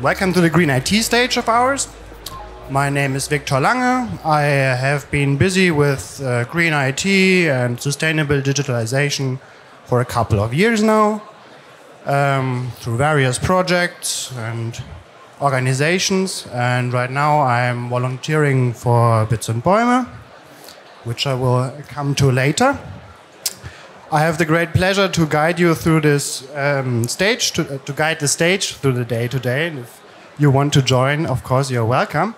Welcome to the Green IT stage of ours. My name is Victor Lange. I have been busy with Green IT and sustainable digitalization for a couple of years now, through various projects and organizations. And right now I'm volunteering for Bits and Bäume, which I will come to later. I have the great pleasure to guide you through this stage, to guide the stage through the day today. And if you want to join, of course, you're welcome.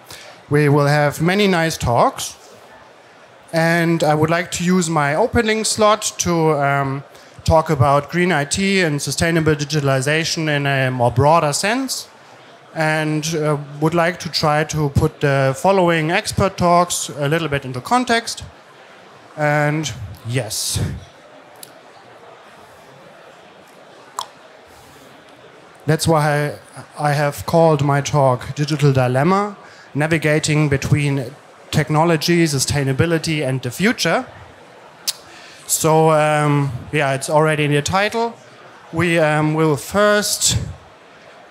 We will have many nice talks. And I would like to use my opening slot to talk about green IT and sustainable digitalization in a more broader sense. And would like to try to put the following expert talks a little bit into context. And yes. That's why I have called my talk Digital Dilemma, Navigating Between Technology, Sustainability and the Future. So, yeah, it's already in the title. We will first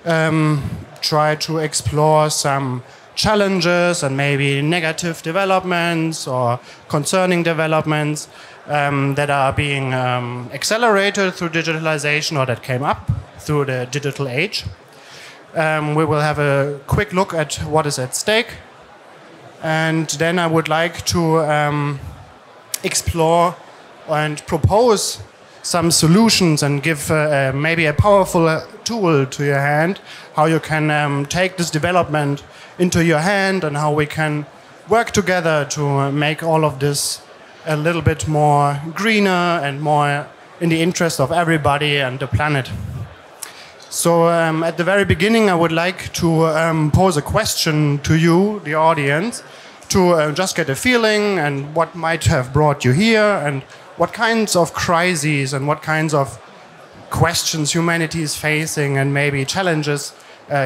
try to explore some challenges and maybe negative developments or concerning developments that are being accelerated through digitalization or that came up through the digital age. We will have a quick look at what is at stake. And then I would like to explore and propose some solutions and give maybe a powerful tool to your hand, how you can take this development into your hand and how we can work together to make all of this a little bit more greener and more in the interest of everybody and the planet. So at the very beginning, I would like to pose a question to you, the audience, to just get a feeling and what might have brought you here and what kinds of crises and what kinds of questions humanity is facing and maybe challenges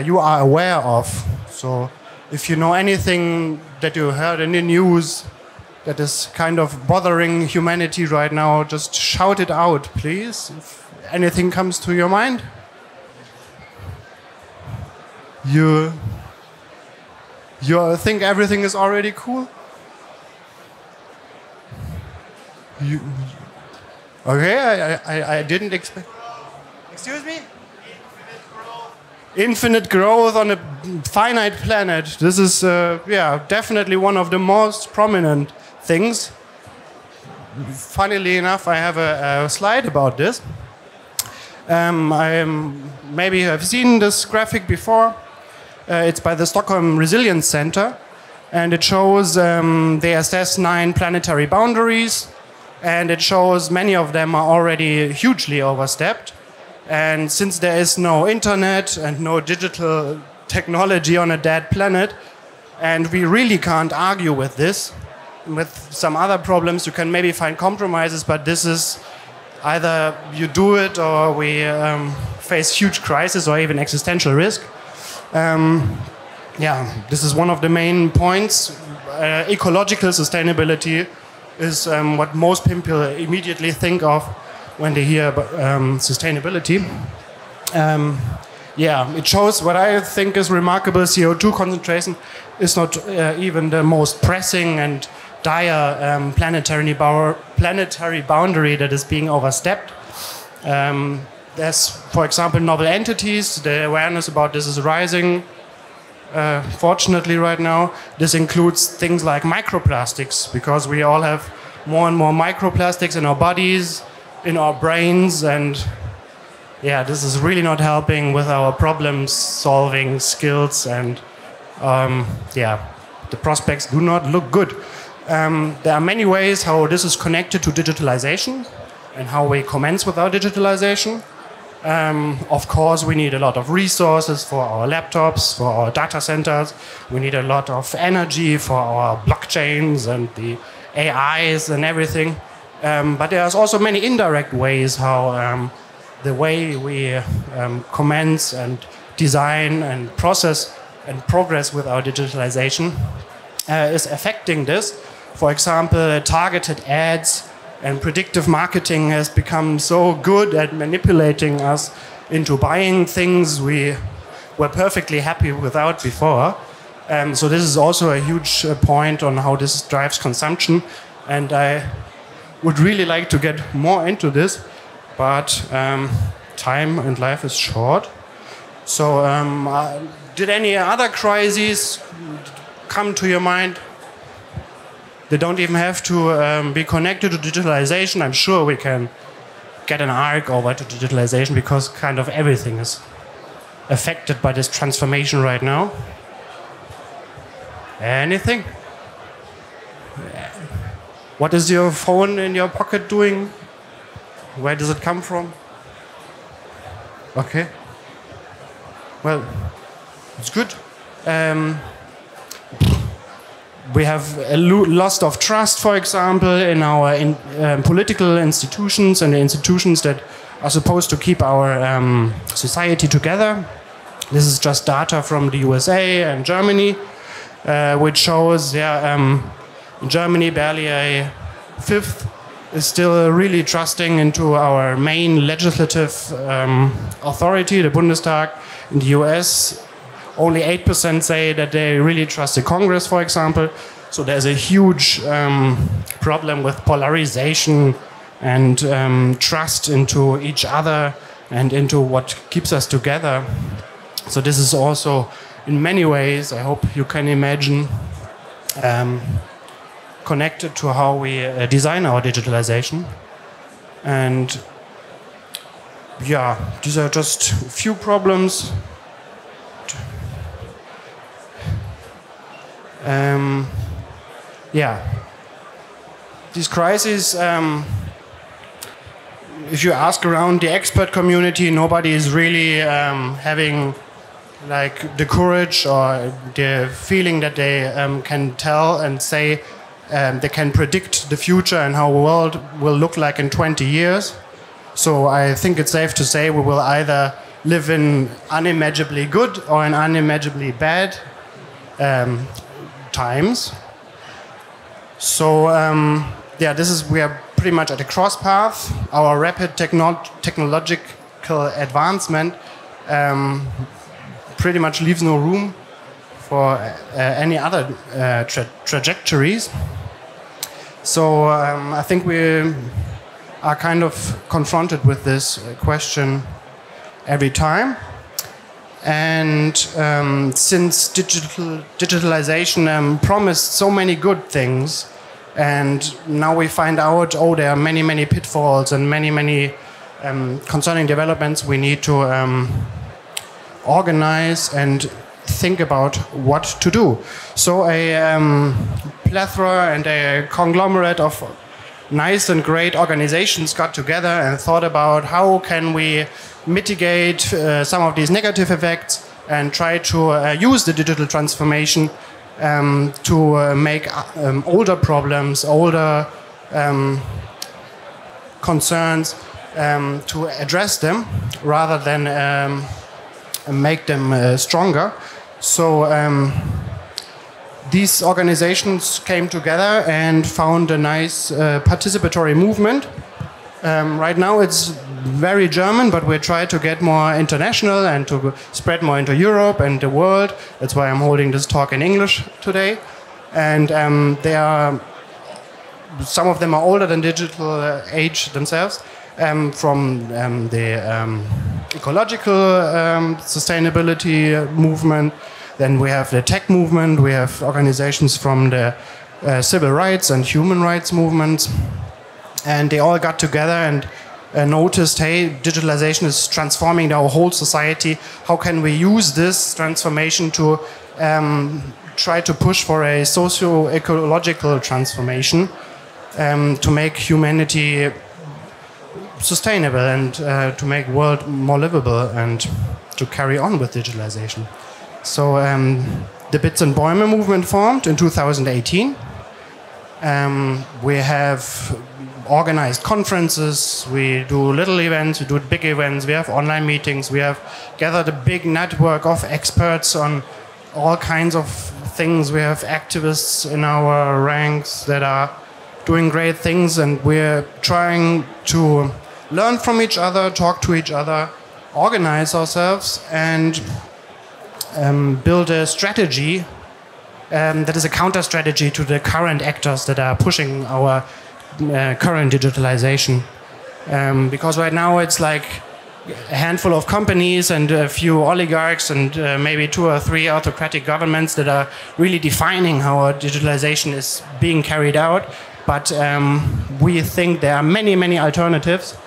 you are aware of. So if you know anything that you heard in the news that is kind of bothering humanity right now, just shout it out, please, if anything comes to your mind. You think everything is already cool? Okay, I didn't expect. Excuse me? Infinite growth on a finite planet. This is, yeah, definitely one of the most prominent things. Funnily enough, I have a slide about this. Maybe you have seen this graphic before. It's by the Stockholm Resilience Center, and it shows they assess 9 planetary boundaries, and it shows many of them are already hugely overstepped. And since there is no internet and no digital technology on a dead planet, and we really can't argue with this, with some other problems, you can maybe find compromises, but this is either you do it or we face huge crisis or even existential risk. Yeah, this is one of the main points. Ecological sustainability is what most people immediately think of when they hear about sustainability. Yeah, it shows what I think is remarkable. CO2 concentration is not even the most pressing and dire planetary boundary that is being overstepped. There's, for example, novel entities. The awareness about this is rising, fortunately, right now. This includes things like microplastics, because we all have more and more microplastics in our bodies, in our brains, and yeah, this is really not helping with our problem-solving skills, and yeah, the prospects do not look good. There are many ways how this is connected to digitalization and how we commence with our digitalization. Of course, we need a lot of resources for our laptops, for our data centers. We need a lot of energy for our blockchains and the AIs and everything. But there's also many indirect ways how the way we commence and design and process and progress with our digitalization is affecting this. For example, targeted ads and predictive marketing has become so good at manipulating us into buying things we were perfectly happy without before. So this is also a huge point on how this drives consumption, and I would really like to get more into this, but time and life is short. So did any other crises come to your mind? They don't even have to be connected to digitalization. I'm sure we can get an arc over to digitalization because kind of everything is affected by this transformation right now. Anything? What is your phone in your pocket doing? Where does it come from? Okay. Well, it's good. We have a loss of trust, for example, in our political institutions and the institutions that are supposed to keep our society together. This is just data from the USA and Germany, which shows, in Germany, barely a fifth is still really trusting into our main legislative authority, the Bundestag. In the US, only 8% say that they really trust the Congress, for example. So there's a huge problem with polarization and trust into each other and into what keeps us together. So this is also, in many ways, I hope you can imagine, connected to how we design our digitalization. And yeah, these are just a few problems. These crises, if you ask around the expert community, nobody is really having like the courage or the feeling that they can tell and say they can predict the future and how the world will look like in 20 years. So I think it's safe to say we will either live in unimaginably good or in unimaginably bad times. So we are pretty much at a cross path. Our rapid technological advancement pretty much leaves no room for any other trajectories. So I think we are kind of confronted with this question every time. And since digitalization promised so many good things, and now we find out, there are many, many pitfalls and many, many concerning developments, we need to organize and think about what to do. So a plethora and a conglomerate of nice and great organizations got together and thought about how can we mitigate some of these negative effects and try to use the digital transformation to make older problems, older concerns, to address them rather than make them stronger. So these organizations came together and found a nice participatory movement. Right now it's very German, but we try to get more international and to spread more into Europe and the world. That's why I'm holding this talk in English today. And some of them are older than digital age themselves, from the ecological sustainability movement. Then we have the tech movement. We have organizations from the civil rights and human rights movements. And they all got together and noticed, hey, digitalization is transforming our whole society. How can we use this transformation to try to push for a socio-ecological transformation to make humanity sustainable and to make the world more livable and to carry on with digitalization. So the Bits and Bäume movement formed in 2018. We have organized conferences, we do little events, we do big events, we have online meetings, we have gathered a big network of experts on all kinds of things. We have activists in our ranks that are doing great things, and we're trying to learn from each other, talk to each other, organize ourselves, and build a strategy that is a counter strategy to the current actors that are pushing our current digitalization. Because right now it's like a handful of companies and a few oligarchs and maybe 2 or 3 autocratic governments that are really defining how our digitalization is being carried out. But we think there are many, many alternatives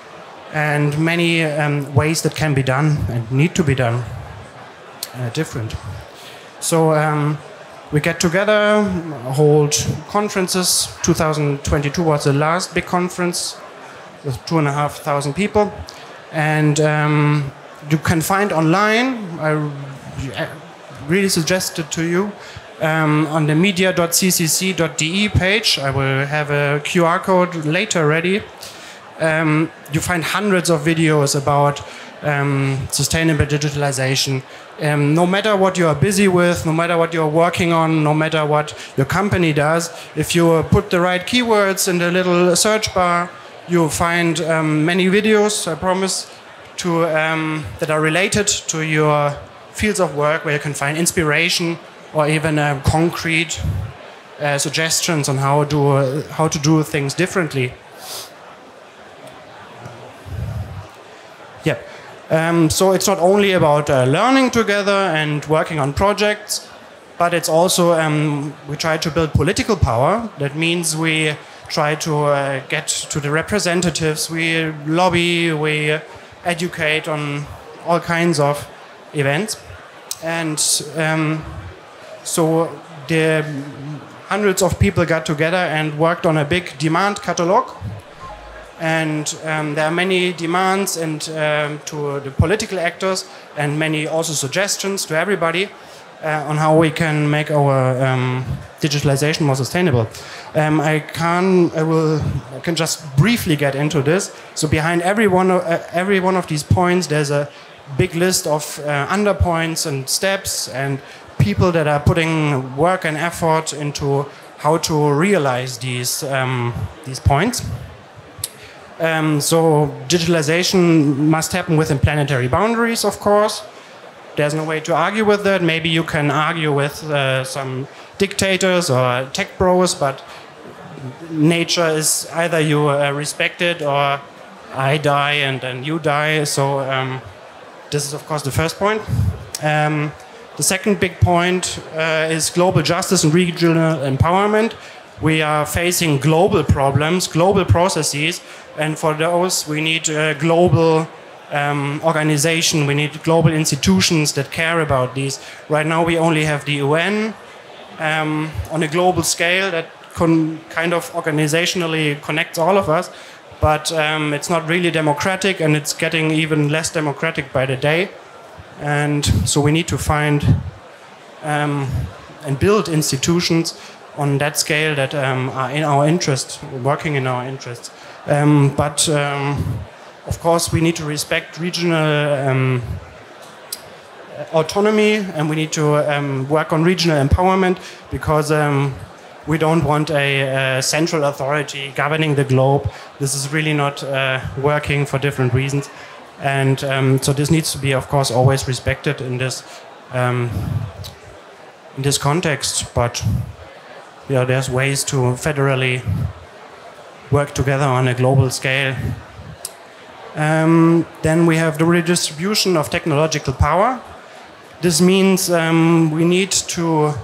and many ways that can be done and need to be done different. So we get together, hold conferences. 2022 was the last big conference with 2,500 people. And you can find online, I really suggest it to you, on the media.ccc.de page. I will have a QR code later ready. You find hundreds of videos about sustainable digitalization. No matter what you are busy with, no matter what you're working on, no matter what your company does, if you put the right keywords in the little search bar, you'll find many videos, I promise, that are related to your fields of work, where you can find inspiration or even concrete suggestions on how to do things differently. Yeah. So it's not only about learning together and working on projects, but it's also we try to build political power. That means we try to get to the representatives, we lobby, we educate on all kinds of events. And so the hundreds of people got together and worked on a big demand catalog. And there are many demands and to the political actors and many also suggestions to everybody on how we can make our digitalization more sustainable. I can just briefly get into this. So behind every one of these points, there's a big list of underpoints and steps and people that are putting work and effort into how to realize these points. So digitalization must happen within planetary boundaries, of course. There's no way to argue with that. Maybe you can argue with some dictators or tech bros, but nature is either you respect it or I die and then you die. So this is, of course, the first point. The second big point is global justice and regional empowerment. We are facing global problems, global processes, and for those we need global organization, we need global institutions that care about these. Right now we only have the UN on a global scale that kind of organizationally connects all of us, but it's not really democratic, and it's getting even less democratic by the day. And so we need to find and build institutions on that scale that are in our interest, working in our interest. But of course, we need to respect regional autonomy, and we need to work on regional empowerment, because we don't want a central authority governing the globe. This is really not working for different reasons. And so this needs to be, of course, always respected in this context. But yeah, there's ways to federally work together on a global scale. Then we have the redistribution of technological power. This means we need to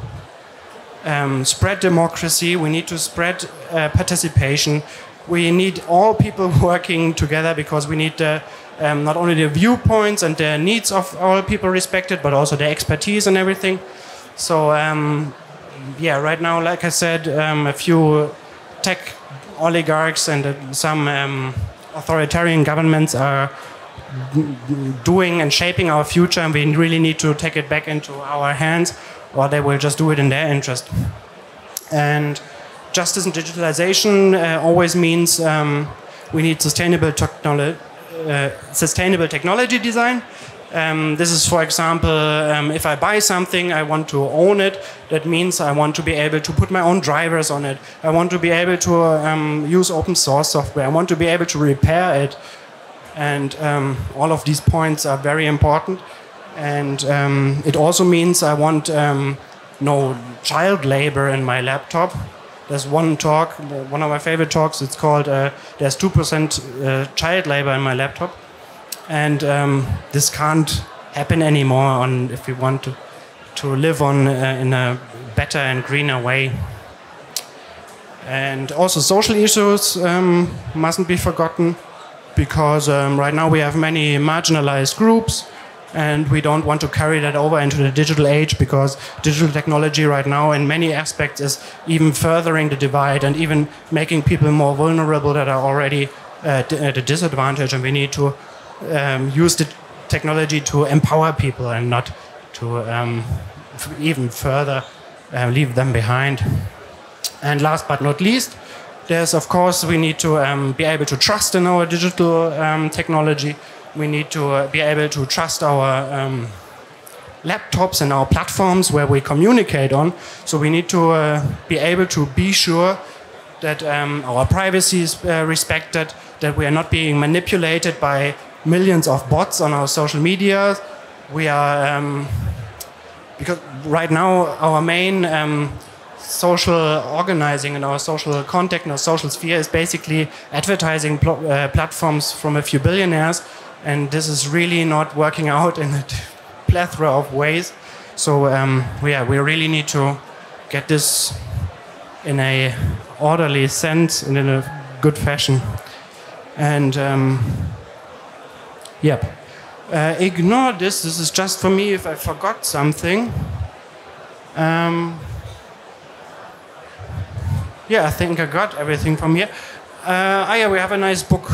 spread democracy, we need to spread participation. We need all people working together, because we need not only the viewpoints and the needs of all people respected, but also the expertise and everything. So yeah, right now, like I said, a few tech oligarchs and some authoritarian governments are doing and shaping our future, and we really need to take it back into our hands, or they will just do it in their interest. And justice and digitalization always means we need sustainable technology design. This is, for example, if I buy something, I want to own it. That means I want to be able to put my own drivers on it. I want to be able to use open source software. I want to be able to repair it. And all of these points are very important. And it also means I want no child labor in my laptop. There's one talk, one of my favorite talks, it's called There's 2% child labor in my laptop. And this can't happen anymore if we want to live on in a better and greener way. And also social issues mustn't be forgotten, because right now we have many marginalized groups, and we don't want to carry that over into the digital age, because digital technology right now in many aspects is even furthering the divide and even making people more vulnerable that are already at a disadvantage, and we need to use the technology to empower people and not to even further leave them behind. And last but not least, there's, of course, we need to be able to trust in our digital technology. We need to be able to trust our laptops and our platforms where we communicate on. So we need to be able to be sure that our privacy is respected, that we are not being manipulated by millions of bots on our social media. We are, because right now our main social organizing and our social contact and our social sphere is basically advertising platforms from a few billionaires, and this is really not working out in a plethora of ways. So we really need to get this in a orderly sense and in a good fashion. And ignore this. This is just for me if I forgot something. Yeah, I think I got everything from here. Yeah, we have a nice book,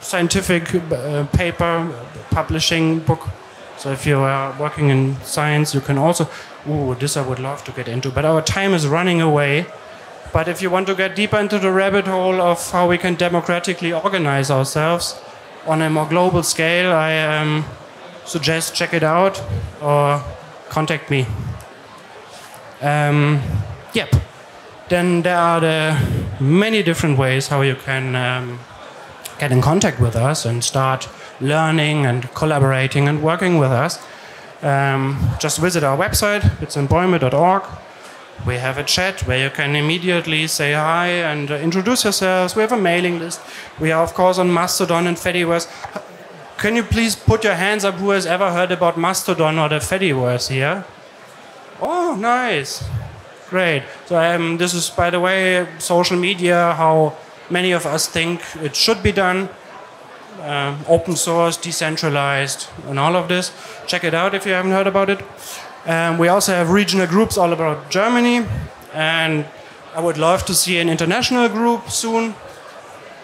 scientific paper publishing book. So if you are working in science, you can also. Ooh, this I would love to get into, but our time is running away. But if you want to get deeper into the rabbit hole of how we can democratically organize ourselves on a more global scale, I suggest check it out or contact me. Yep. Then there are the many different ways how you can get in contact with us and start learning and collaborating and working with us. Just visit our website. It's in Bäume.org. We have a chat where you can immediately say hi and introduce yourselves. We have a mailing list. We are, of course, on Mastodon and Fediverse. Can you please put your hands up who has ever heard about Mastodon or the Fediverse here? Oh, nice. Great. So this is, by the way, social media, how many of us think it should be done. Open source, decentralized, and all of this. Check it out if you haven't heard about it. We also have regional groups all about Germany. And I would love to see an international group soon.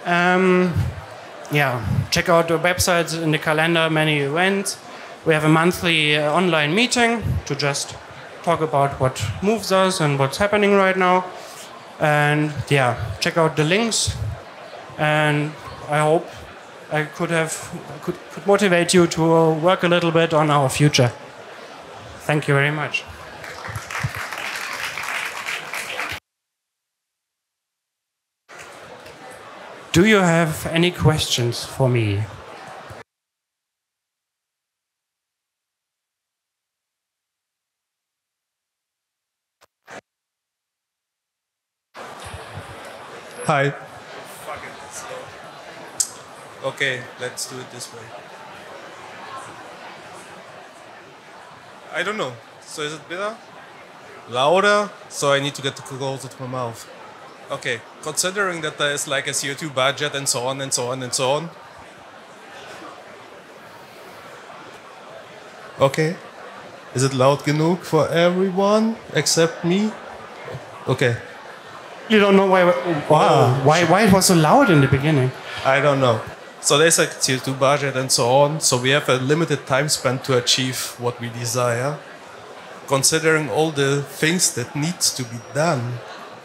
Yeah, check out the websites in the calendar, many events. We have a monthly online meeting to just talk about what moves us and what's happening right now. And yeah, check out the links. And I hope I could motivate you to work a little bit on our future. Thank you very much. Do you have any questions for me? Hi. Okay, let's do it this way. I don't know. So is it better? Louder? So I need to get closer to my mouth. Okay, considering that there is like a CO2 budget and so on and so on and so on. Okay. Is it loud enough for everyone except me? Okay. You don't know why? Wow. Why it was so loud in the beginning? I don't know. So there's a CO2 budget and so on. So we have a limited time span to achieve what we desire. Considering all the things that needs to be done,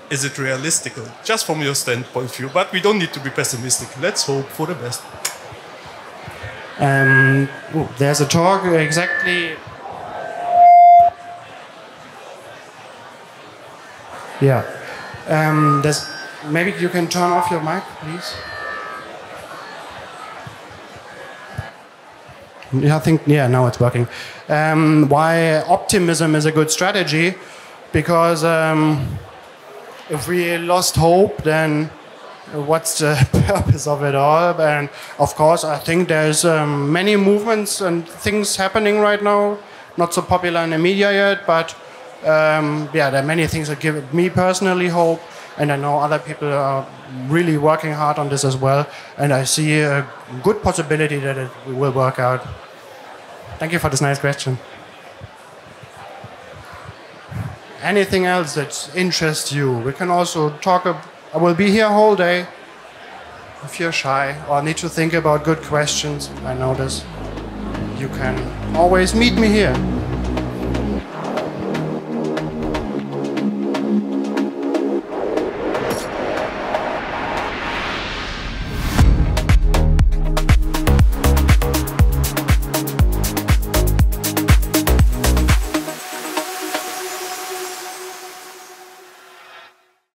is it realistic? Just from your standpoint of view, but we don't need to be pessimistic. Let's hope for the best. There's a talk exactly. Yeah. Maybe you can turn off your mic, please. I think, yeah, now it's working. Why optimism is a good strategy? Because if we lost hope, then what's the purpose of it all? And of course, I think there's many movements and things happening right now, not so popular in the media yet, but yeah, there are many things that give me personally hope. And I know other people are really working hard on this as well. And I see a good possibility that it will work out. Thank you for this nice question. Anything else that interests you? We can also talk. I will be here whole day. If you're shy or need to think about good questions, I know this. You can always meet me here.